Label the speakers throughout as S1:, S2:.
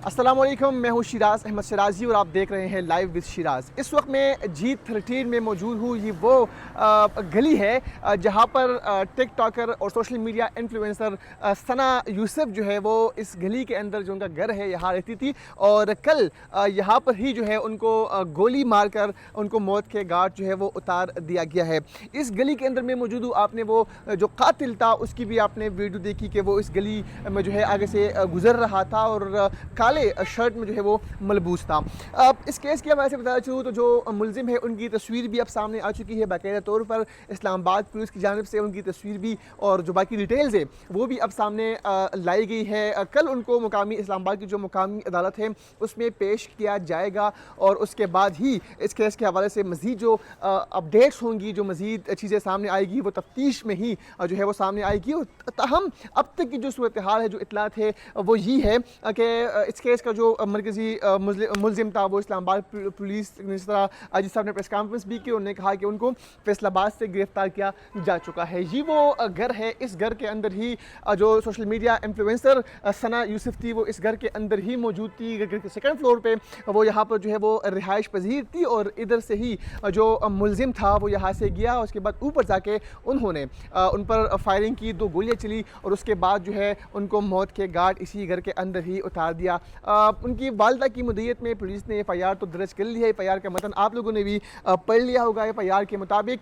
S1: अस्सलामुअलैकुम, मैं हूँ शिराज अहमद शराजी और आप देख रहे हैं लाइव विद शिराज। इस वक्त मैं G13 में मौजूद हूँ। ये वो गली है जहाँ पर टिक टॉकर और सोशल मीडिया इन्फ्लुएंसर सना यूसुफ जो है वो इस गली के अंदर जो उनका घर है यहाँ रहती थी और कल यहाँ पर ही जो है उनको गोली मारकर उनको मौत के घाट जो है वो उतार दिया गया है। इस गली के अंदर मैं मौजूद हूँ। आपने वो जो कातिल था उसकी भी आपने वीडियो देखी कि वो इस गली में जो है आगे से गुजर रहा था और काले शर्ट में जो है वो मलबूस था। अब इस केस की हवाले से बताया चलूँ तो जो मुलजिम है उनकी तस्वीर भी अब सामने आ चुकी है। बाकायदा तौर पर इस्लामाबाद पुलिस की जानिब से उनकी तस्वीर भी और जो बाकी डिटेल्स है वो भी अब सामने लाई गई है। कल उनको मुकामी इस्लामाबाद की जो मुकामी अदालत है उसमें पेश किया जाएगा और उसके बाद ही इस केस के हवाले से मज़ीद जो अपडेट्स होंगी, जो मज़ीद चीज़ें सामने आएगी वो तफ्तीश में ही जो है वो सामने आएगी। और ताहम अब तक की जो सूरत हाल है, जो इतलात है वो ये है कि इस केस का जो मरकज़ी मुलजिम था वो इस्लामाबाद पुलिस जिस तरह आजिज़ साहब ने प्रेस कॉन्फ्रेंस भी की, उन्होंने कहा कि उनको फैसलाबाद से गिरफ्तार किया जा चुका है। ये वो घर है, इस घर के अंदर ही जो सोशल मीडिया इन्फ्लुएंसर सना यूसुफ थी वो इस घर के अंदर ही मौजूद थी। घर के सेकंड फ्लोर पे वो यहाँ पर जो है वो रिहाइश पजीर थी और इधर से ही जो मुलजिम था वो यहाँ से गया। उसके बाद ऊपर जाके उन्होंने उन पर फायरिंग की, 2 गोलियाँ चली और उसके बाद जो है उनको मौत के घाट इसी घर के अंदर ही उतार दिया। उनकी वालदा की मुद्दत में पुलिस ने FIR तो दर्ज कर ली है। FIR का मतन आप लोगों ने भी पढ़ लिया होगा। FIR के मुताबिक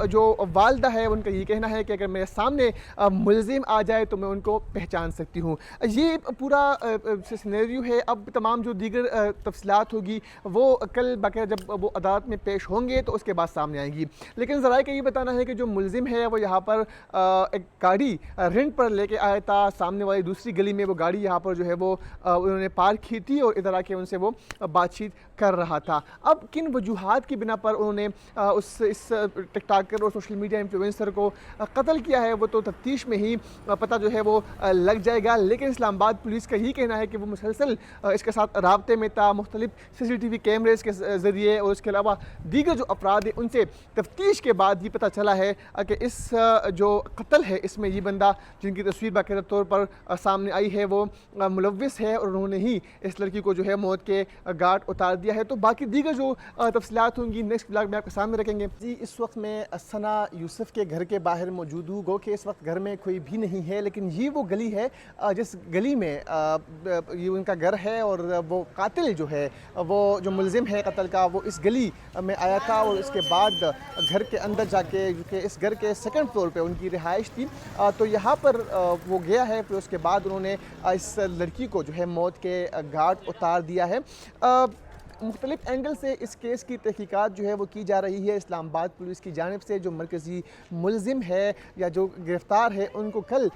S1: जो वालदा है उनका ये कहना है कि अगर मेरे सामने मुलजिम आ जाए तो मैं उनको पहचान सकती हूँ। ये पूरा सिनेरियो है। अब तमाम जो दीगर तफसीलात होगी वो कल बाकायदा जब वो अदालत में पेश होंगे तो उसके बाद सामने आएंगी। लेकिन ज़रा का ये बताना है कि जो मुलजिम है वो यहाँ पर एक गाड़ी रेंट पर लेके आया था। सामने वाली दूसरी गली में वो गाड़ी यहाँ पर जो है वो उन्होंने पार्क की थी और इधर आके उनसे वो बातचीत कर रहा था। अब किन वजूहात की बिना पर उन्होंने इस टिकटॉकर और सोशल मीडिया इन्फ्लुएंसर को कत्ल किया है वो तो तफ्तीश में ही पता जो है वो लग जाएगा। लेकिन इस्लामाबाद पुलिस का ही कहना है कि वो मुसलसल इसके साथ राब्ते में था, मुख्तलिफ CCTV कैमरेज के ज़रिए और उसके अलावा दीगर जो अफराद हैं उनसे तफ्तीश के बाद ही पता चला है कि इस जो कत्ल है इसमें ये बंदा जिनकी तस्वीर बाकायदा तौर पर सामने आई है वो मुलव्विस है और उन्होंने ही इस लड़की को जो है मौत के घाट उतार दिया है। तो बाकी दीगर जो तफसीलात होंगी नेक्स्ट ब्लॉग में आपके सामने रखेंगे। जी, इस वक्त मैं सना यूसुफ के घर के बाहर मौजूद हूँ। गो कि इस वक्त घर में कोई भी नहीं है, लेकिन ये वो गली है जिस गली में ये उनका घर है और वो कातिल जो है वो जो मुलजिम है कत्ल का वो इस गली में आया था और इसके बाद घर के अंदर जाके कि इस घर के सेकंड फ्लोर पे उनकी रिहाइश थी तो यहाँ पर वो गया है। फिर उसके बाद उन्होंने इस लड़की को जो है मौत के घाट उतार दिया है। मुख्तलिफ एंगल से इस केस की तहकीकात जो है वो की जा रही है। इस्लामाबाद पुलिस की जानिब से जो मरकज़ी मुलजिम है या जो गिरफ़्तार है उनको कल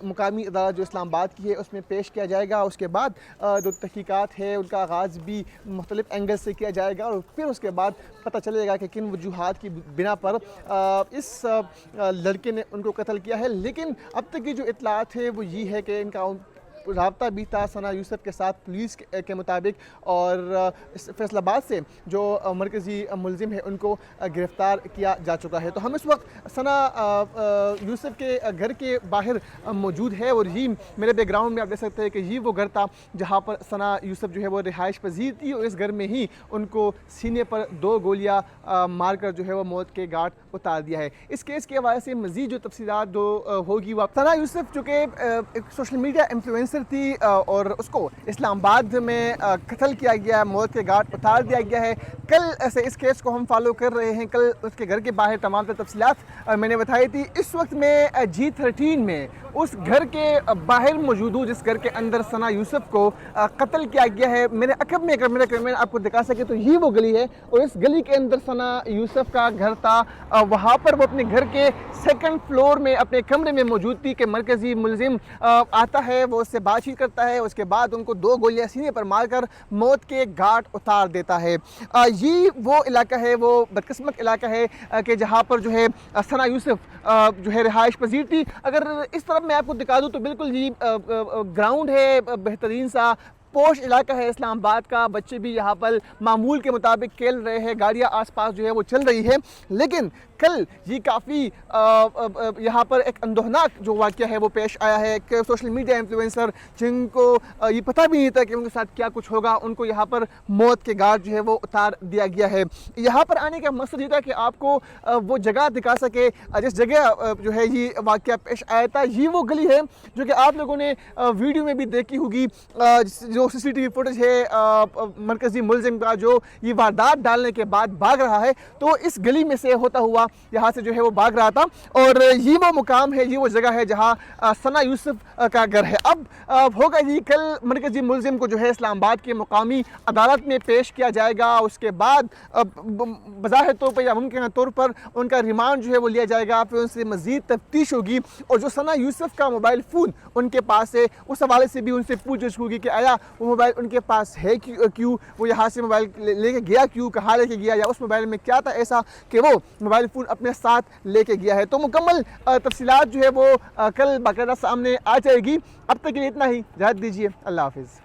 S1: मुकामी अदालत जो इस्लामाबाद की है उसमें पेश किया जाएगा। उसके बाद जो तहकीकात है उनका आगाज़ भी मुख्तलिफ एंगल से किया जाएगा और फिर उसके बाद पता चलेगा कि किन वजूहात की बिना पर इस लड़के ने उनको कत्ल किया है। लेकिन अब तक की जो इतलात है वो ये है कि इनका राब्ता भी था सना यूसुफ के साथ पुलिस के मुताबिक और फैसलाबाद से जो मरकज़ी मुलजिम है उनको गिरफ़्तार किया जा चुका है। तो हम इस वक्त सना यूसुफ के घर के बाहर मौजूद है और ये मेरे बैकग्राउंड में आप देख सकते हैं कि ये वो घर था जहाँ पर सना यूसुफ जो है वो रिहाइश पजीर थी और इस घर में ही उनको सीने पर 2 गोलियाँ मारकर जो है वो मौत के घाट उतार दिया है। इस केस के हवाले से मज़ीद जो तफसीलात जो होगी वो सना यूसुफ जो कि एक सोशल मीडिया इन्फ्लुएंसर थी और उसको इस्लामाबाद में कत्ल किया गया, मौत के घाट उतार दिया गया है। कल ऐसे इस केस को हम फॉलो कर रहे हैं। कल उसके घर के बाहर तमाम तफसीलात मैंने बताई थी। इस वक्त मैं G13 में उस घर के बाहर मौजूद हूँ जिस घर के अंदर सना यूसुफ को कत्ल किया गया है। मेरे अकब में अगर मेरा कैमरा आपको दिखा सके तो ये वो गली है और इस गली के अंदर सना यूसुफ का घर था। वहाँ पर वो अपने घर के सेकंड फ्लोर में अपने कमरे में मौजूद थी कि मरकज़ी मुलजिम आता है, वो उससे बातचीत करता है, उसके बाद उनको 2 गोलियां सीने पर मारकर मौत के घाट उतार देता है। ये वो इलाका है, वो बदकिस्मत इलाका है कि जहाँ पर जो है सना यूसुफ जो है रिहाइश पजीर थी। अगर इस तरफ मैं आपको दिखा दूँ तो बिल्कुल ये ग्राउंड है बेहतरीन सा पोश इलाका है इस्लामाबाद का, बच्चे भी यहाँ पर मामूल के मुताबिक खेल रहे हैं, गाड़ियाँ आसपास जो है वो चल रही है। लेकिन कल ये काफ़ी यहाँ पर एक अंदोहनाक जो वाक़या है वो पेश आया है कि सोशल मीडिया इन्फ्लुएंसर जिनको ये पता भी नहीं था कि उनके साथ क्या कुछ होगा, उनको यहाँ पर मौत के घाट जो है वो उतार दिया गया है। यहाँ पर आने का मकसद ये था कि आपको वो जगह दिखा सके जिस जगह जो है ये वाक़या पेश आया था। ये वो गली है जो कि आप लोगों ने वीडियो में भी देखी होगी, जो CCTV फुटेज है मरकज़ी मुलजिम का जो ये वारदात डालने के बाद भाग रहा है, तो इस गली में से होता हुआ यहाँ से जो है वो भाग रहा था। और ये वो मुकाम है, ये वो जगह है जहाँ सना यूसुफ का घर है। अब होगा ये कल मरकज़ी मुलजिम को जो है इस्लामाबाद के मुकामी अदालत में पेश किया जाएगा। उसके बाद बज़ाहिर तौर पर या मुमकिन तौर पर उनका रिमांड जो है वो लिया जाएगा, फिर उनसे मज़ीद तफ्तीश होगी। और जो सना यूसुफ का मोबाइल फ़ोन उनके पास है, उस हवाले से भी उनसे पूछताछ होगी कि आया वो मोबाइल उनके पास है क्यों, वो यहाँ से मोबाइल लेके गया क्यों, कहाँ लेके गया, या उस मोबाइल में क्या था ऐसा कि वो मोबाइल फ़ोन अपने साथ लेके गया है। तो मुकम्मल तफसीलात जो है वो कल बाकायदा सामने आ जाएगी। अब तक के लिए इतना ही, इजाज़त दीजिए, अल्लाह हाफिज़।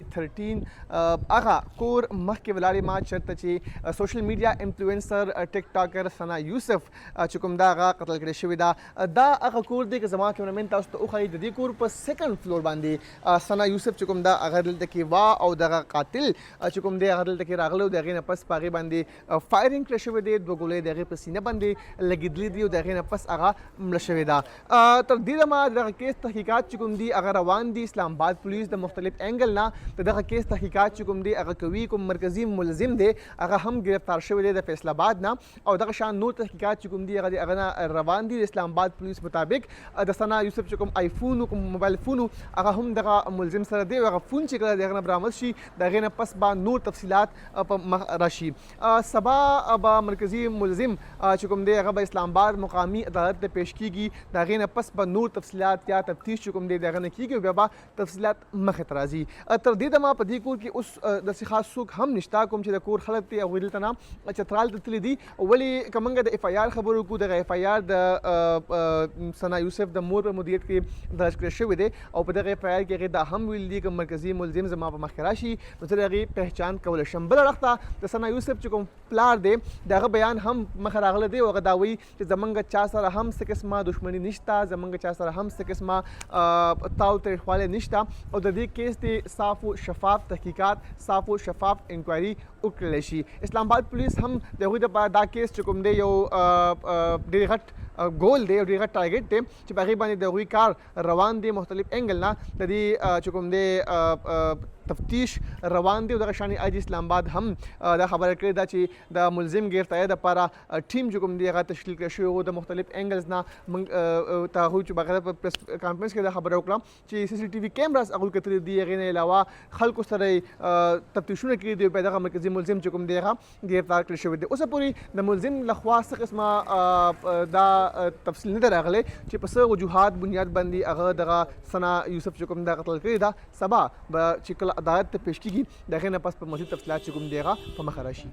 S1: 13 आगा कोर मह के वलारे मा चर्तची सोशल मीडिया इन्फ्लुएंसर टिकटॉकर सना यूसुफ चुकुमदा आगा कत्ल करे शविदा दा आगा कोर दे के जमा के मोमेंट उस तो उखाई ददी कोर पर सेकंड फ्लोर बांधी सना यूसुफ चुकुमदा अगर दिल तक वा और दगा कातिल चुकुमदे अगर दिल तक रागलो दगे न पस पागे बांधी फायरिंग करे शविदे दो गोले दगे पसीने बांधी लगी दिली दी दगे न पस आगा मशविदा तरदीद मा दगा केस तहकीकात चुकुमदी अगर रवान दी इस्लामाबाद पुलिस द मुख्तलिफ एंगल ना दगा केस तहकीकात चुकुम दे अगर कवी को मरकज़ी मुलजिम दे अगर हम गिरफ्तार शुवे दे फैसलाबाद ना और दगा शान नूर तहकीकात चुकुम दी अगर ना रवान दी इस्लामाबाद पुलिस मुताबिक दसना यूसुफ चुकुम आईफोन को मोबाइल फ़ोन अगर हम दगा मुलजिम सर दे अगर फ़ोन चिकला दे अगर बरामद शी दगे न पस बा नूर तफसीलात रशी सबा बा मरकज़ी मुलजिम चुकुम दे अगर इस्लामाबाद मुकामी अदालत में पेश की गई दगे न पस बा नूर तफसीलात या तफ्तीश चुकुम दे दगे न की गई बा तफसीलात मखतराजी तरदीद मा पदीकुर की उस दस खास सुख हम निश्ता कुम चे कोर खलत ते अविल तना चतराल तली दी वली कमंगा द FIR खबरों को द FIR द सना यूसुफ द मोर मुदीयत के दर्ज कर शवे दे और पद FIR के द हम विल दी क मरकजी मुलजिम जमा प मखराशी नजर पहचान कवल शंबल रखता द सना यूसुफ चुकुम प्लार दे द बयान हम मखरागल दे और दावी कि जमंगा चा सर हम से किस्मा दुश्मनी निश्ता जमंगा चा सर हम से किस्मा ताउ ते वाले निश्ता और द केस ते साफ शफाफ तहकीकात साफ शफाफ इंक्वायरी उकलेशी इस्लामाबाद पुलिस हम देखो जब दा केस चुकुम दे यो डिगट गोल दे और डिगट टारगेट दे चिपागी बानी देखो कार रवान दे मुख्तलिफ एंगल ना तदी चुकुम दे तफ्तीश रवान दे उधर शानी आज इस्लामाबाद हम दा खबर करे दा ची दा मुलजिम गिरफ्तार दा पारा टीम चुकुम दे गा तशकील कर शो द मुख्तलिफ एंगल्स ना ताहु च बाकायदा प्रेस कॉन्फ्रेंस के दा खबर ओकरा ची CCTV कैमरास अगुल कतरी दिए गए ने अलावा खल्क उस तरह तफ्तीशों की दे पैदा का मरकजी मुलजिम चुकुम दे गा गिरफ्तार कर शो दे उस पूरी द मुलजिम लखवास किस्मा दा तफसील नदर अगले ची पस वजूहात बुनियाद बंदी अगर दगा सना यूसुफ चुकुम दा कत्ल करे दा सबा ब चिकल अदालत पेश की गई दगे न पस पर मज़ीद तफसीलात चुकुम देगा फमखराशी।